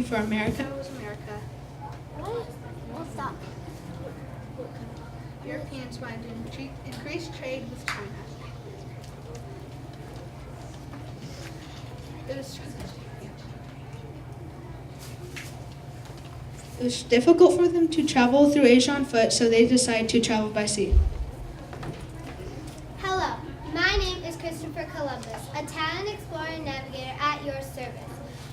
for America? Was America. What? What's that? Europeans wanted to increase trade with China. It was difficult for them to travel through Asia on foot, so they decided to travel by sea. Hello, my name is Christopher Columbus, a talented explorer and navigator at your service.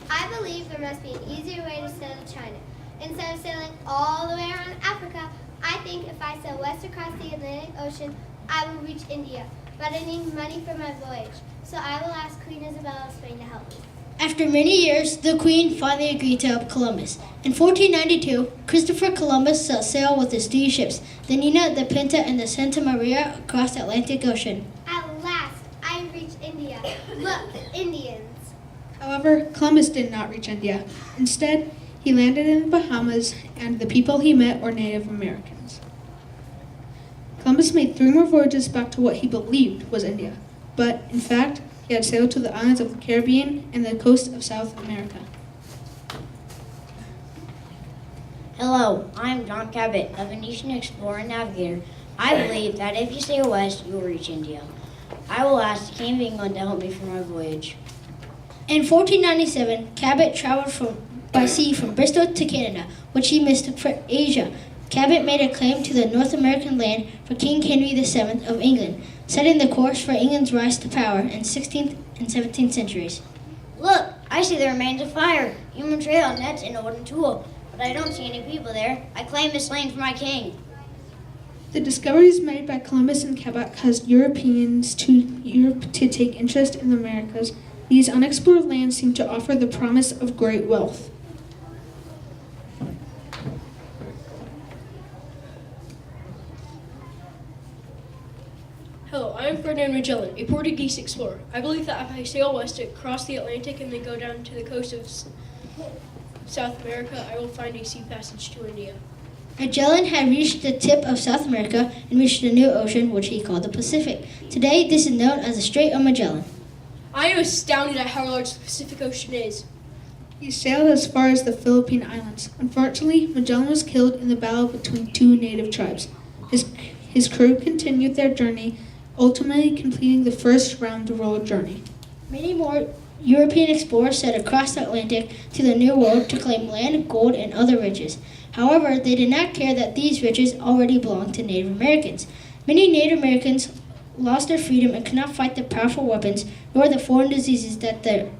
I believe there must be an easier way to sail to China. Instead of sailing all the way around Africa, I think if I sail west across the Atlantic Ocean, I will reach India. But I need money for my voyage, so I will ask Queen Isabella of Spain to help me. After many years, the Queen finally agreed to help Columbus. In 1492, Christopher Columbus set sail with his 3 ships, the Nina, the Pinta, and the Santa Maria, across the Atlantic Ocean. At last, I reached India. Look, Indians. However, Columbus did not reach India. Instead, he landed in the Bahamas, and the people he met were Native Americans. Columbus made 3 more voyages back to what he believed was India, but in fact, he had sailed to the islands of the Caribbean and the coast of South America. Hello, I'm John Cabot, a Venetian explorer and navigator. I believe that if you sail west, you will reach India. I will ask the King of England to help me for my voyage. In 1497, Cabot traveled by sea from Bristol to Canada, which he mistook for Asia. Cabot made a claim to the North American land for King Henry VII of England, setting the course for England's rise to power in 16th and 17th centuries. Look, I see the remains of fire, human trail, nets, and a wooden tool. But I don't see any people there. I claim this land for my king. The discoveries made by Columbus and Cabot caused Europeans to Europe to take interest in the Americas. These unexplored lands seem to offer the promise of great wealth. Hello, I am Ferdinand Magellan, a Portuguese explorer. I believe that if I sail west across the Atlantic and then go down to the coast of South America, I will find a sea passage to India. Magellan had reached the tip of South America and reached a new ocean, which he called the Pacific. Today, this is known as the Strait of Magellan. I am astounded at how large the Pacific Ocean is. He sailed as far as the Philippine Islands. Unfortunately, Magellan was killed in the battle between 2 native tribes. His crew continued their journey, ultimately completing the first round-the-world journey. Many more European explorers set across the Atlantic to the New World to claim land, gold, and other riches. However, they did not care that these riches already belonged to Native Americans. Many Native Americans lost their freedom and could not fight the powerful weapons nor the foreign diseases that the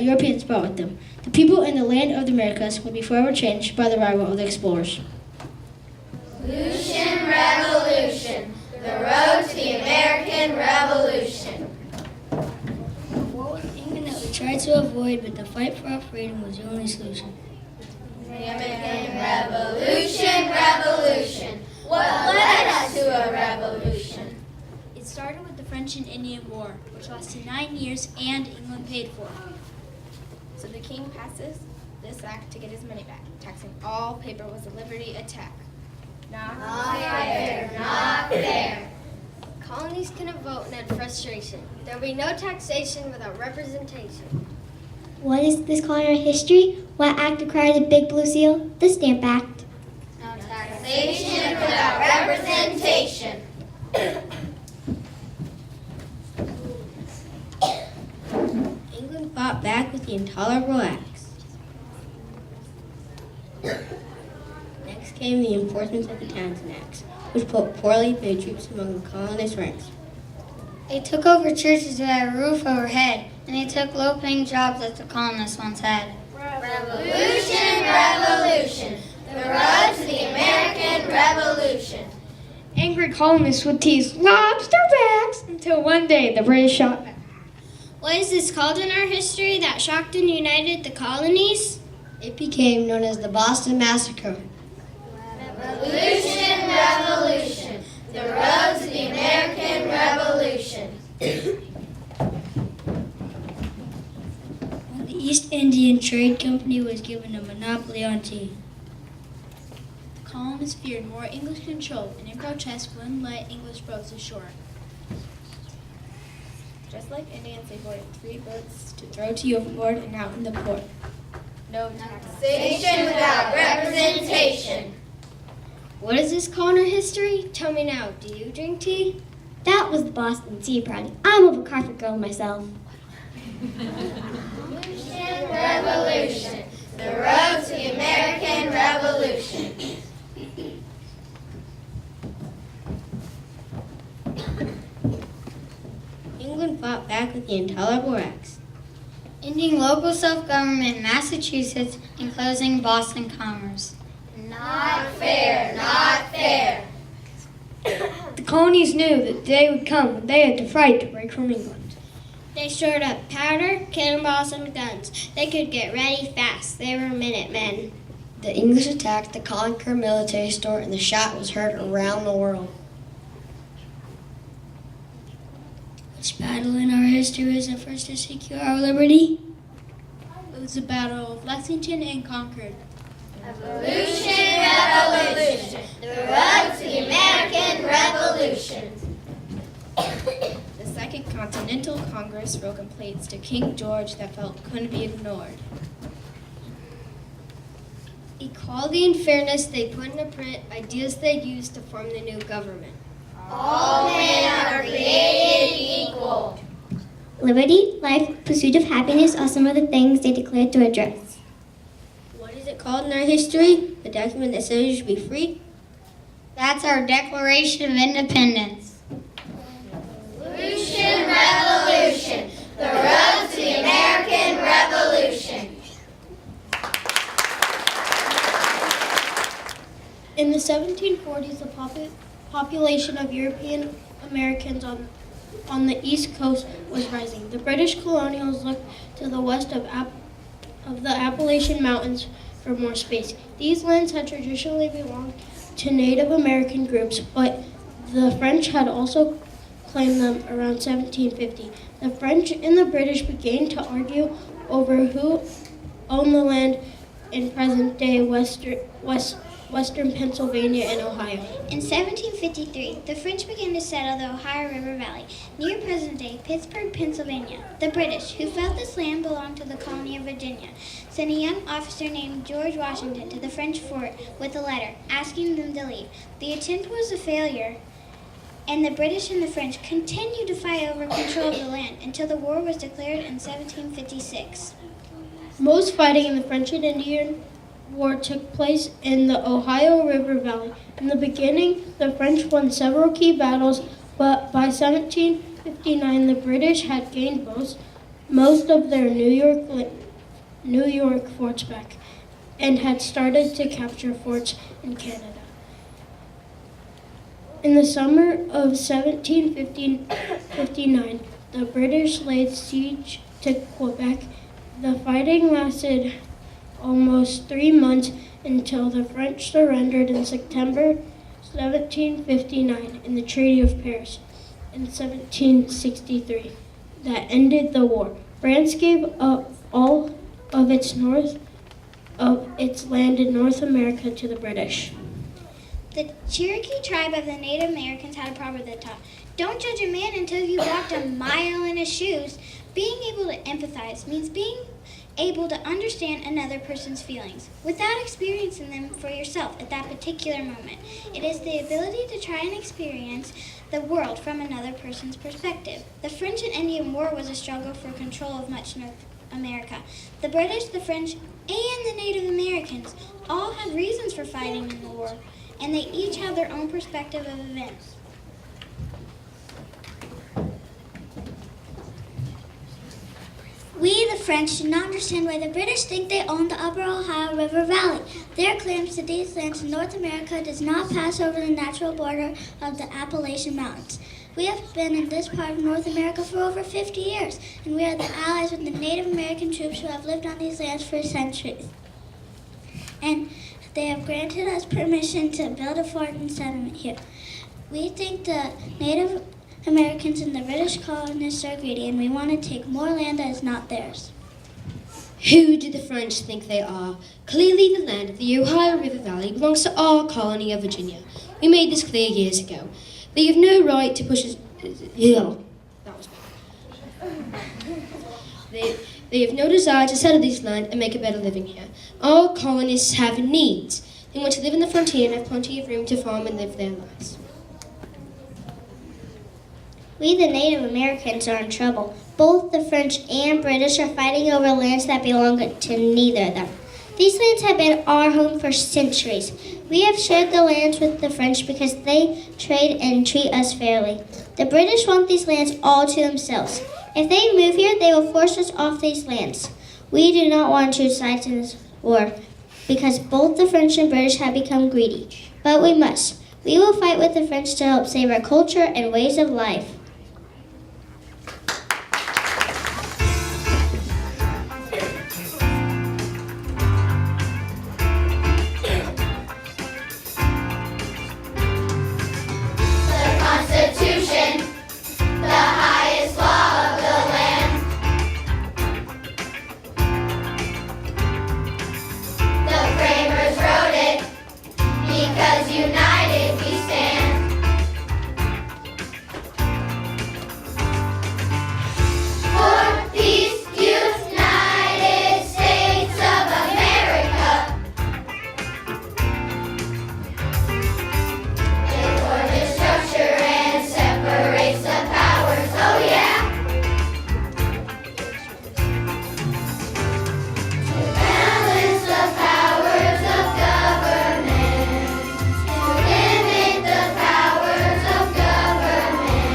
Europeans brought with them. The people in the land of the Americas would be forever changed by the arrival of the explorers. Revolution, revolution, the road to the American Revolution. War with England that we tried to avoid, but the fight for our freedom was the only solution. The American Revolution, revolution. What led us to a revolution? It started with the French and Indian War, which lasted 9 years and England paid for. So the king passes this act to get his money back. Taxing all paper was a liberty attack. Not fair, not fair. Colonies couldn't vote and had frustration. There will be no taxation without representation. What is this colonial history? What act required the Big Blue Seal? The Stamp Act. No taxation without representation. England fought back with the Intolerable Acts. Next came the enforcement of the Townshend Acts, which put poorly paid troops among the colonists' ranks. They took over churches without a roof overhead, and they took low-paying jobs that the colonists once had. Revolution, revolution, the road to the American Revolution. Angry colonists would tease lobster backs until one day the British shot back. What is this called in our history that shocked and united the colonies? It became known as the Boston Massacre. Revolution, revolution, the road to the American Revolution. The East Indian Trade Company was given a monopoly on tea. The colonists feared more English control and in protest wouldn't let English boats ashore. Just like Indians, they boarded 3 boats to throw tea overboard and out in the port. No taxation. Taxation without representation. What is this colony history? Tell me now, do you drink tea? That was the Boston Tea Party. I'm of a Carpet Girl myself. Revolution. The road to the American Revolution. England fought back with the Intolerable Acts. Ending local self-government in Massachusetts and closing Boston commerce. Not fair, not fair. The colonies knew that the day would come when they had to fight to break from England. They stored up powder, cannonballs, and guns. They could get ready fast. They were Minutemen. The English attacked the Concord military store and the shot was heard around the world. Which battle in our history was the first to secure our liberty? It was the Battle of Lexington and Concord. Revolution, revolution. The road to the American Revolution. The Second Continental Congress wrote complaints to King George that couldn't be ignored. Equality and fairness they put into print, ideas they used to form the new government. All men are created equal. Liberty, life, pursuit of happiness are some of the things they declared to address. What is it called in our history? The document that says you should be free? That's our Declaration of Independence. Revolution, revolution. The road to the American Revolution. In the 1740s, the population of European Americans on the East Coast was rising. The British colonials looked to the west of the Appalachian Mountains for more space. These lands had traditionally belonged to Native American groups, but the French had also claimed them around 1750. The French and the British began to argue over who owned the land in present-day western Pennsylvania and Ohio. In 1753, the French began to settle the Ohio River Valley, near present-day Pittsburgh, Pennsylvania. The British, who felt this land belonged to the colony of Virginia, sent a young officer named George Washington to the French fort with a letter asking them to leave. The attempt was a failure, and the British and the French continued to fight over control of the land until the war was declared in 1756. Most fighting in the French and Indian War took place in the Ohio River Valley. In the beginning, the French won several key battles, but by 1759, the British had gained most of their New York forts back and had started to capture forts in Canada. In the summer of 1759, the British laid siege to Quebec. The fighting lasted almost 3 months until the French surrendered in September 1759 in the Treaty of Paris in 1763 that ended the war. France gave up all of its land in North America to the British. The Cherokee tribe of the Native Americans had a proverb that taught, "Don't judge a man until you've walked a mile in his shoes." Being able to empathize means being able to understand another person's feelings without experiencing them for yourself at that particular moment. It is the ability to try and experience the world from another person's perspective. The French and Indian War was a struggle for control of much North America. The British, the French, and the Native Americans all had reasons for fighting in the war, and they each have their own perspective of events. We, the French, do not understand why the British think they own the upper Ohio River Valley. Their claims to these lands in North America does not pass over the natural border of the Appalachian Mountains. We have been in this part of North America for over 50 years, and we are the allies with the Native American troops who have lived on these lands for centuries. And they have granted us permission to build a fort and settlement here. We think the Native Americans and the British colonists are greedy, and we want to take more land that is not theirs. Who do the French think they are? Clearly the land of the Ohio River Valley belongs to our colony of Virginia. We made this clear years ago. They have no right to push us... That was bad. They have no desire to settle this land and make a better living here. All colonists have needs. They want to live in the frontier and have plenty of room to farm and live their lives. We, the Native Americans, are in trouble. Both the French and British are fighting over lands that belong to neither of them. These lands have been our home for centuries. We have shared the lands with the French because they trade and treat us fairly. The British want these lands all to themselves. If they move here, they will force us off these lands. We do not want to choose sides in this war because both the French and British have become greedy. But we must. We will fight with the French to help save our culture and ways of life. Constitution, the highest law of the land. The framers wrote it because united we stand. For peace, United States of America. Important structure and separates the powers, oh yeah. To balance the powers of government, to limit the powers of government,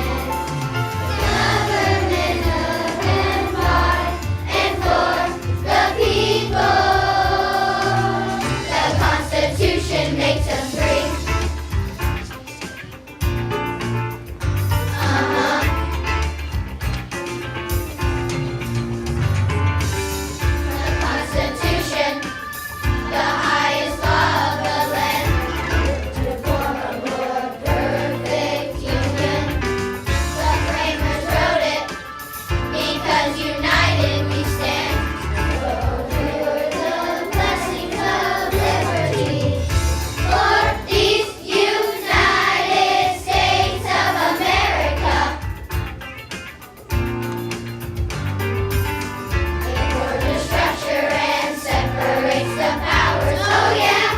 government of and by and for the people. The Constitution makes us free. The Constitution, the highest law of the land, to form a more perfect union. The framers wrote it because united we stand. Oh, for the blessings of liberty, for these United States of America. Important structure and separates the powers, oh yeah.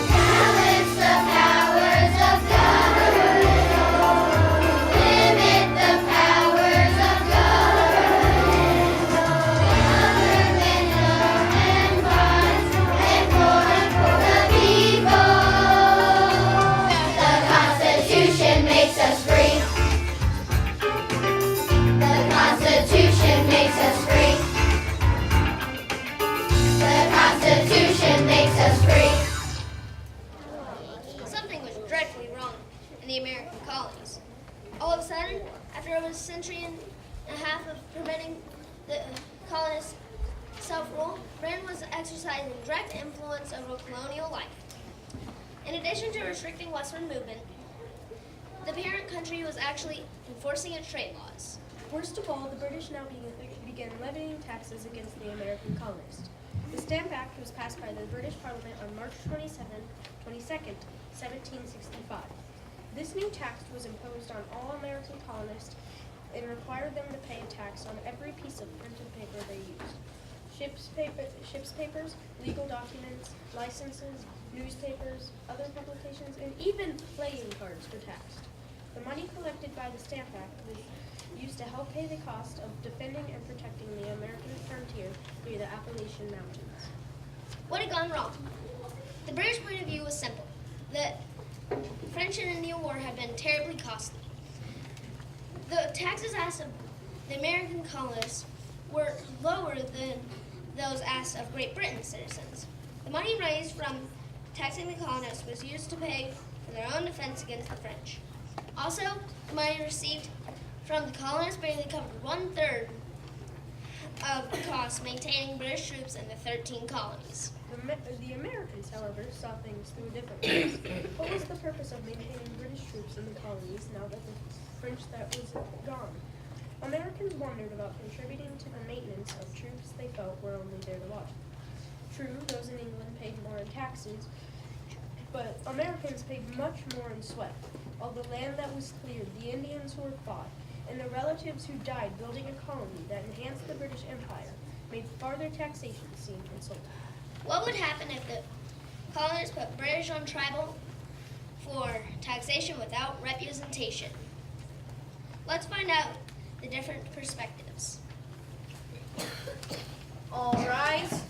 Balance the powers of government, limit the powers of government, government of and by and for the people. The Constitution makes us free. The Constitution makes us free. The Constitution makes us free. Something was dreadfully wrong in the American colonies. All of a sudden, after over a century and a half of preventing the colonists' self-rule, Britain was exercising direct influence over colonial life. In addition to restricting westward movement, the parent country was actually enforcing its trade laws. Worst of all, the British now began levying taxes against the American colonists. The Stamp Act was passed by the British Parliament on March 22nd, 1765. This new tax was imposed on all American colonists and required them to pay a tax on every piece of printed paper they used. Ships papers, legal documents, licenses, newspapers, other publications, and even playing cards were taxed. The money collected by the Stamp Act was used to help pay the cost of defending and protecting the American frontier near the Appalachian Mountains. What had gone wrong? The British point of view was simple. The French and Indian War had been terribly costly. The taxes asked of the American colonists were lower than those asked of Great Britain citizens. The money raised from taxing the colonists was used to pay for their own defense against the French. Also, the money received from the colonists barely covered 1/3 of the costs maintaining British troops in the 13 colonies. The Americans, however, saw things through a different lens. What was the purpose of maintaining British troops in the colonies now that the French that was gone? Americans wondered about contributing to the maintenance of troops they felt were only there to watch. True, those in England paid more in taxes, but Americans paid much more in sweat. All the land that was cleared, the Indians who were fought, and the relatives who died building a colony that enhanced the British Empire made farther taxation seem insulting. What would happen if the colonists put British on tribal for taxation without representation? Let's find out the different perspectives. All rise.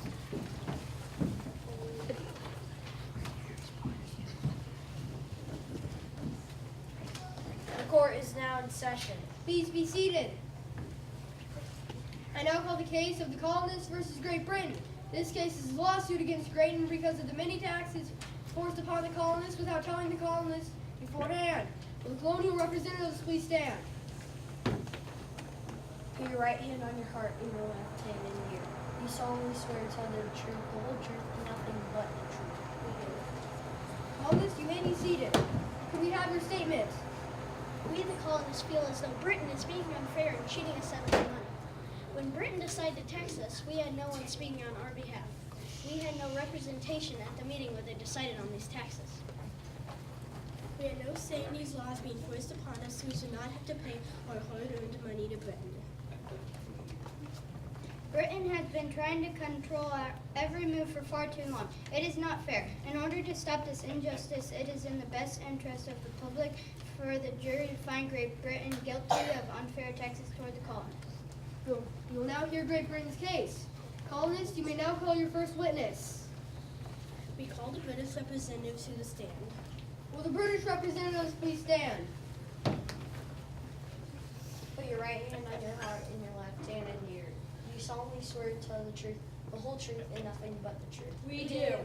The court is now in session. Please be seated. I now call the case of the colonists versus Great Britain. This case is a lawsuit against Great Britain because of the many taxes forced upon the colonists without telling the colonists beforehand. Will the colonial representatives please stand? Put your right hand on your heart and your left hand in the air. You solemnly swear to tell the truth, the whole truth, and nothing but the truth. Colonists, you may be seated. Can we have your statement? We, the colonists, feel as though Britain is being unfair and cheating us out of our money. When Britain decided to tax us, we had no one speaking on our behalf. We had no representation at the meeting where they decided on these taxes. We had no say in these laws being forced upon us, so we should not have to pay our hard-earned money to Britain. Britain has been trying to control our every move for far too long. It is not fair. In order to stop this injustice, it is in the best interest of the public for the jury to find Great Britain guilty of unfair taxes toward the colonists. You will now hear Great Britain's case. Colonists, you may now call your first witness. We call the British representatives to the stand. Will the British representatives please stand? Put your right hand on your heart and your left hand in the air. You solemnly swear to tell the truth, the whole truth, and nothing but the truth. We do.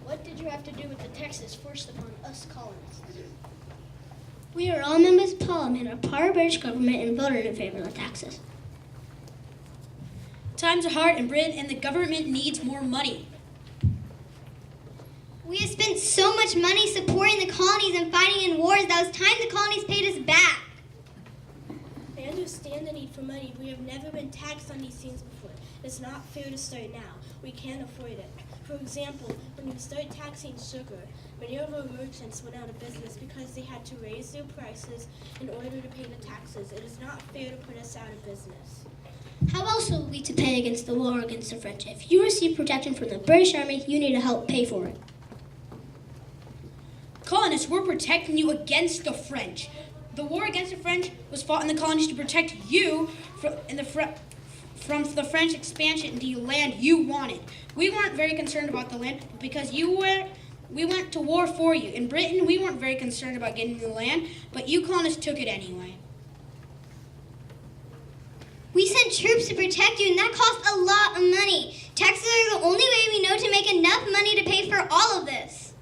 What did you have to do with the taxes forced upon us colonists? We are all members of Parliament, are part of British government, and voted in favor of the taxes. Times are hard in Britain and the government needs more money. We have spent so much money supporting the colonies and fighting in wars that it was time the colonies paid us back. I understand the need for money. We have never been taxed on these things before. It's not fair to start now. We can't afford it. For example, when we started taxing sugar, many of our merchants went out of business because they had to raise their prices in order to pay the taxes. It is not fair to put us out of business. How else are we to pay against the war against the French? If you receive protection from the British Army, you need to help pay for it. Colonists, we're protecting you against the French. The war against the French was fought in the colonies to protect you from the French expansion into the land you wanted. We weren't very concerned about the land because we went to war for you. In Britain, we weren't very concerned about getting the land, but you colonists took it anyway. We sent troops to protect you, and that cost a lot of money. Taxes are the only way we know to make enough money to pay for all of this.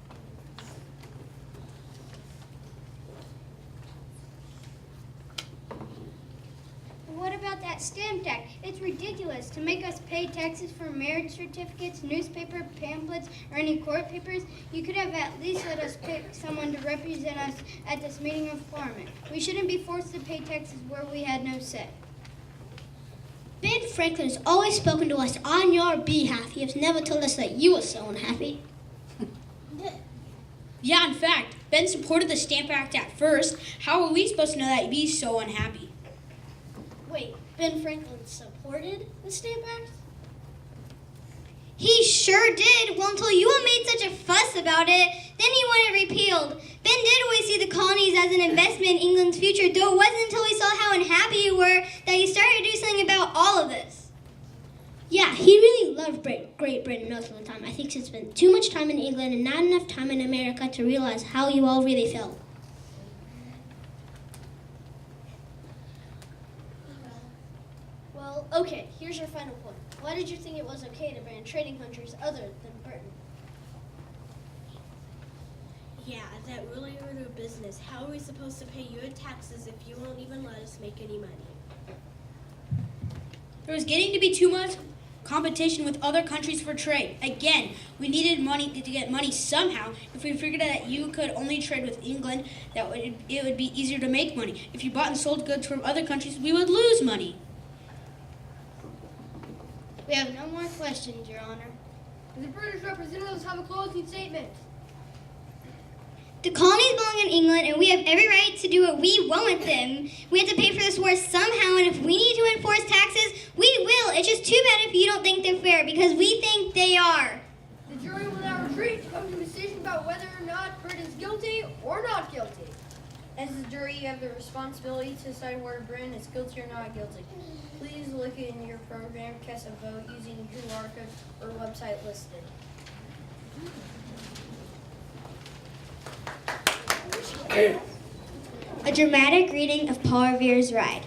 What about that stamp act? It's ridiculous to make us pay taxes for marriage certificates, newspaper pamphlets, or any court papers. You could have at least let us pick someone to represent us at this meeting of Parliament. We shouldn't be forced to pay taxes where we had no say. Ben Franklin has always spoken to us on your behalf. He has never told us that you were so unhappy. Yeah, in fact, Ben supported the Stamp Act at first. How are we supposed to know that he's so unhappy? Wait, Ben Franklin supported the Stamp Act? He sure did. Well, until you all made such a fuss about it, then he wanted it repealed. Ben did always see the colonies as an investment in England's future, though it wasn't until he saw how unhappy you were that he started to do something about all of this. Yeah, he really loved Great Britain most of the time. I think he spent too much time in England and not enough time in America to realize how you all really felt. Well, okay, here's your final point. Why did you think it was okay to ban trading countries other than Britain? Yeah, that really hurt our business. How are we supposed to pay your taxes if you won't even let us make any money? There was getting to be too much competition with other countries for trade. Again, we needed money to get money somehow. If we figured out that you could only trade with England, it would be easier to make money. If you bought and sold goods from other countries, we would lose money. We have no more questions, Your Honor. Do the British representatives have a closing statement? The colonies belong in England, and we have every right to do what we want with them. We have to pay for this war somehow, and if we need to enforce taxes, we will. It's just too bad if you don't think they're fair, because we think they are. The jury will now retreat to come to a decision about whether or not Britain is guilty or not guilty. As the jury, you have the responsibility to decide whether Britain is guilty or not guilty. Please look in your program, cast a vote using the QR code or website listed. A dramatic reading of Paul Revere's Ride.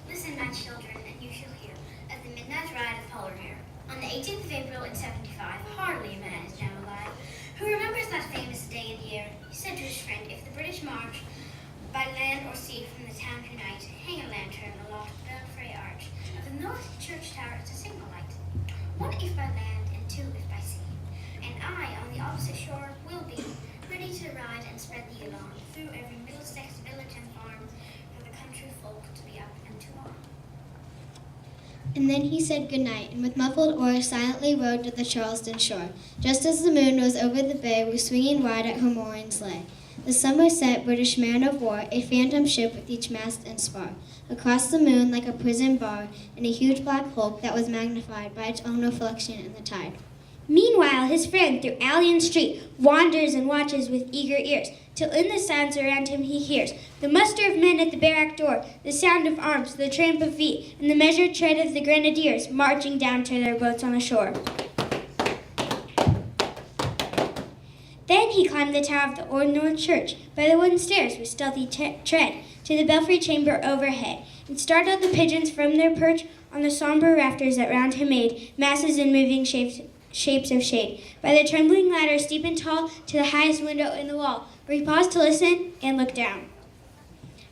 Listen, my children, and you shall hear of the midnight ride of Paul Revere. On the 18th of April in 75, hardly a man is now alive who remembers that famous day and year. He said to his friend, if the British march by land or sea from the town tonight, hang a lantern aloft the belfry arch of the north church tower as a signal light. One if by land and two if by sea. And I, on the opposite shore, will be ready to ride and spread the alarm through every Middlesex village and farm for the country folk to be up and to arm. And then he said goodnight, and with muffled oars silently rowed to the Charleston shore. Just as the moon rose over the bay, where swinging wide at her moorings lay. The sun was set, British man of war, a phantom ship with each mast and spar. Across the moon, like a prison bar, in a huge black hulk that was magnified by its own reflection in the tide. Meanwhile, his friend through alley and street wanders and watches with eager ears, till in the silence around him he hears the muster of men at the barrack door, the sound of arms, the tramp of feet, and the measured tread of the grenadiers marching down to their boats on the shore. Then he climbed the tower of the old North Church, by the wooden stairs with stealthy tread, to the belfry chamber overhead, and startled the pigeons from their perch on the somber rafters that round him made masses and moving shapes of shade, by the trembling ladder steep and tall to the highest window in the wall, where he paused to listen and look down.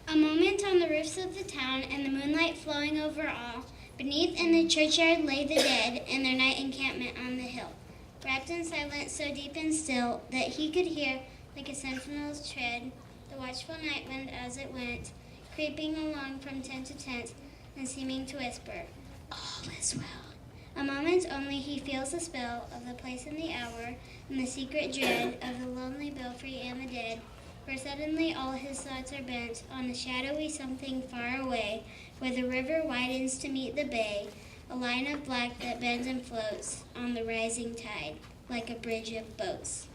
A moment on the roofs of the town, and the moonlight flowing over all. Beneath in the churchyard lay the dead, in their night encampment on the hill, wrapped in silence so deep and still that he could hear, like a sentinel's tread, the watchful night wind as it went, creeping along from tent to tent, and seeming to whisper, all is well. A moment only he feels the spell of the place and the hour, and the secret dread of the lonely belfry and the dead, for suddenly all his thoughts are bent on the shadowy something far away, where the river widens to meet the bay, a line of black that bends and floats on the rising tide, like a bridge of boats.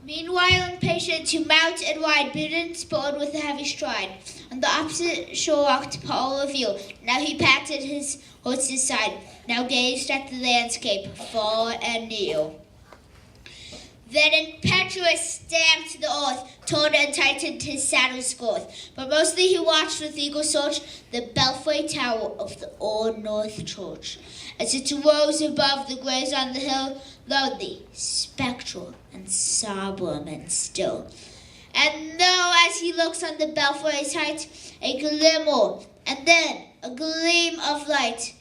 Meanwhile, impatient to mount and ride, booted and spurred with a heavy stride, on the opposite shore walked Paul Revere. Now he patted his horse's side, now gazed at the landscape far and near. Then impetuous stamped the earth, turned and tightened his saddle's girth. But mostly he watched with eager search the belfry tower of the old North Church, as it rose above the graves on the hill, lonely, spectral, and solemn and still. And lo, as he looks on the belfry's height, a glimmer, and then a gleam of light.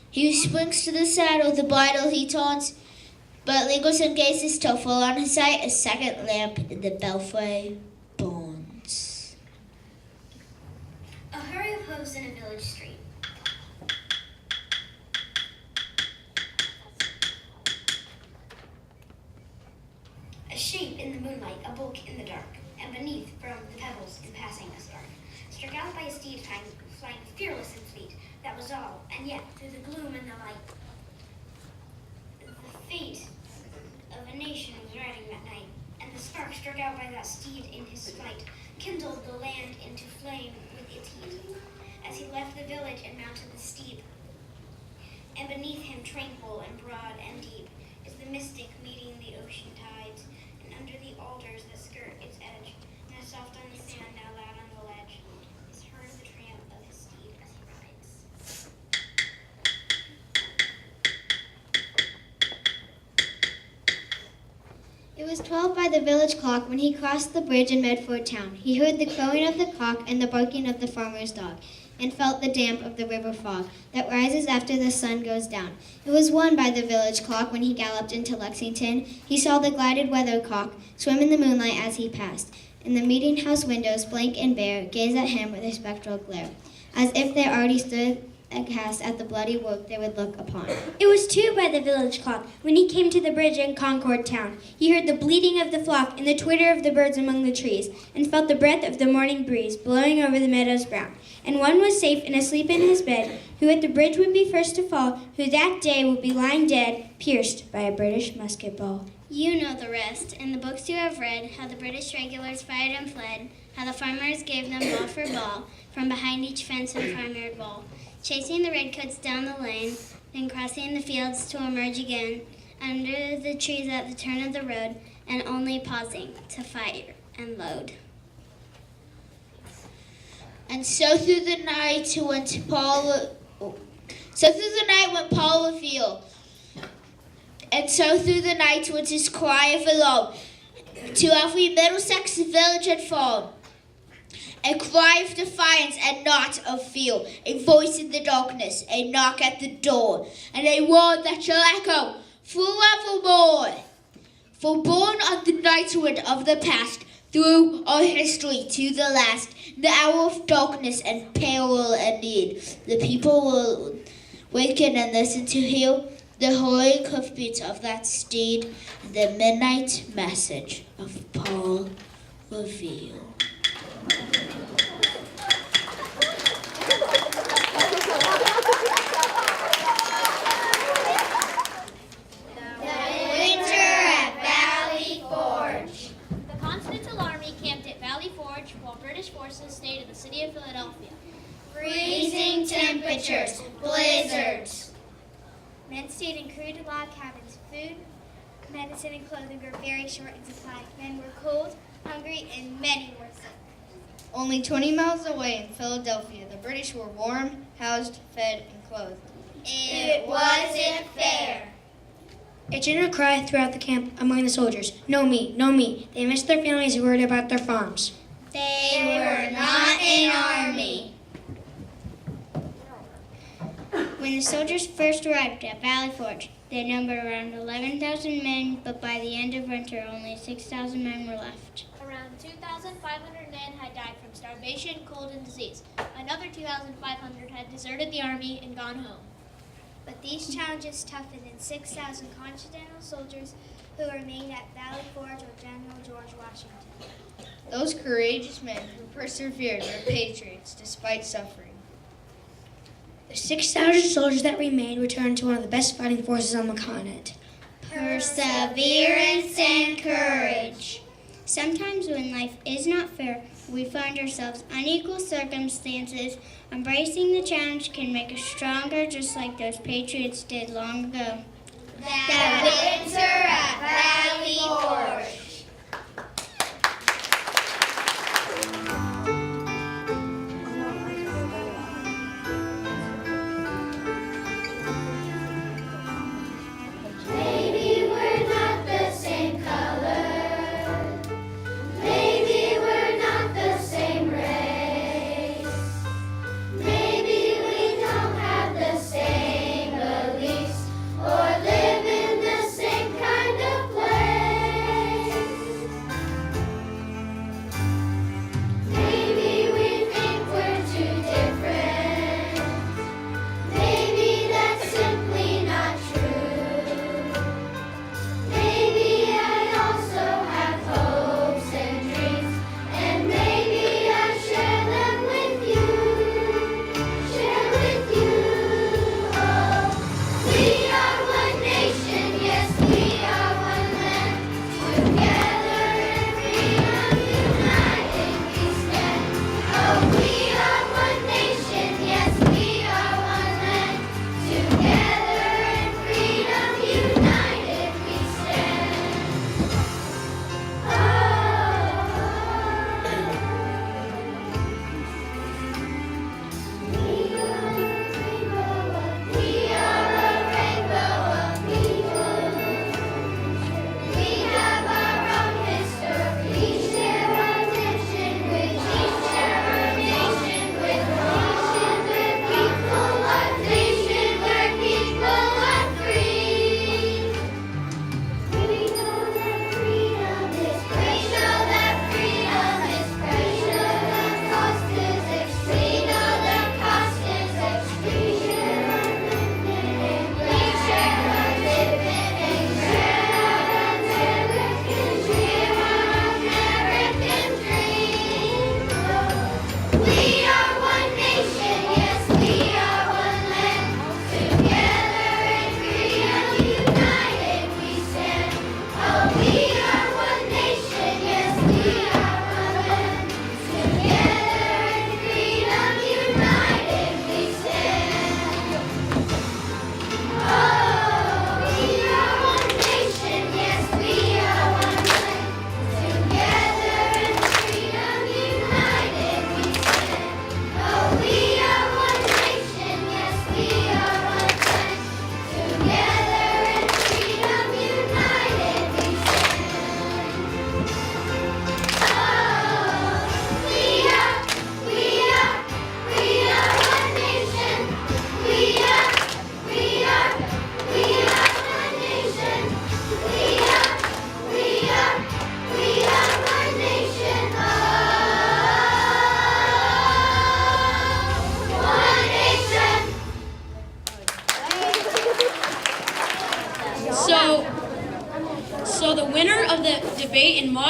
He springs to the saddle, the bridle he turns, but lingers and gazes till full on his sight a second lamp in the belfry burns. A hurry of hooves in a village street. A shape in the moonlight, a bulk in the dark, and beneath, from the pebbles in passing a spark, struck out by a steed flying fearless and fleet. That was all, and yet, through the gloom and the light, the fate of a nation was riding that night, and the spark struck out by that steed in his flight kindled the land into flame with its heat, as he left the village and mounted the steep. And beneath him, tranquil and broad and deep, is the mystic meeting the ocean tides, and under the alders that skirt its edge, now soft on the sand, now loud on the ledge, is heard the tramp of his steed as he rides. It was 12 by the village clock when he crossed the bridge in Medford town. He heard the crowing of the cock and the barking of the farmer's dog, and felt the damp of the river fog that rises after the sun goes down. It was 1 by the village clock when he galloped into Lexington. He saw the gilded weathercock swim in the moonlight as he passed, and the meeting house windows, blank and bare, gazed at him with a spectral glare, as if they already stood aghast at the bloody work they would look upon. It was 2 by the village clock when he came to the bridge in Concord town. He heard the bleating of the flock and the twitter of the birds among the trees, and felt the breath of the morning breeze blowing over the meadows brown. And one was safe and asleep in his bed, who at the bridge would be first to fall, who that day would be lying dead, pierced by a British musket ball. You know the rest. In the books you have read, how the British regulars fired and fled, how the farmers gave them ball for ball, from behind each fence and farmyard wall, chasing the redcoats down the lane, then crossing the fields to emerge again, under the trees at the turn of the road, and only pausing to fire and load. And so through the night went Paul. So through the night went Paul afield, and so through the night went his cry of alarm. To every Middlesex village had fallen a cry of defiance and not of fear, a voice in the darkness, a knock at the door, and a word that shall echo forevermore. For born on the night wind of the past, through our history to the last, the hour of darkness and peril and need, the people will waken and listen to hear the hurrying hoofbeats of that steed, the midnight message of Paul Revere. The Continental Army camped at Valley Forge while British forces stayed in the city of Philadelphia. Freezing temperatures, blizzards. Men stayed in crude log cabins. Food, medicine, and clothing were very short in supply. Men were cold, hungry, and many were sick. Only 20 miles away in Philadelphia, the British were warm, housed, fed, and clothed. It wasn't fair. A general cry throughout the camp among the soldiers, "No me, no me." They missed their families, worried about their farms. They were not an army. When the soldiers first arrived at Valley Forge, they numbered around 11,000 men, but by the end of winter, only 6,000 men were left. Around 2,500 men had died from starvation, cold, and disease. Another 2,500 had deserted the army and gone home. But these challenges toughened in 6,000 Continental soldiers who remained at Valley Forge with General George Washington. Those courageous men who persevered were patriots despite suffering. The 6,000 soldiers that remained returned to one of the best fighting forces on the continent. Perseverance and courage. Sometimes when life is not fair, we find ourselves unequal circumstances. Embracing the challenge can make us stronger, just like those patriots did long ago. That winter at Valley Forge. Maybe we're not the same color. Maybe we're not the same race. Maybe we don't have the same beliefs or live in the same kind of place.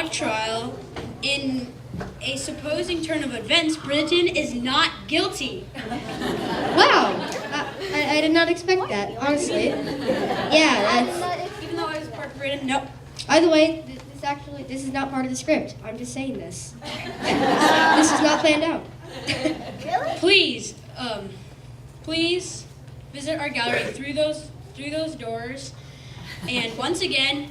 mock trial, in a supposing turn of events, Britain is not guilty. Wow, I did not expect that, honestly. Yeah, that's. Even though I was part Britain, no. By the way, this is not part of the script. I'm just saying this. This is not planned out. Please, please visit our gallery through those doors. And once again,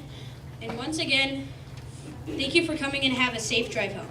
thank you for coming and have a safe drive home.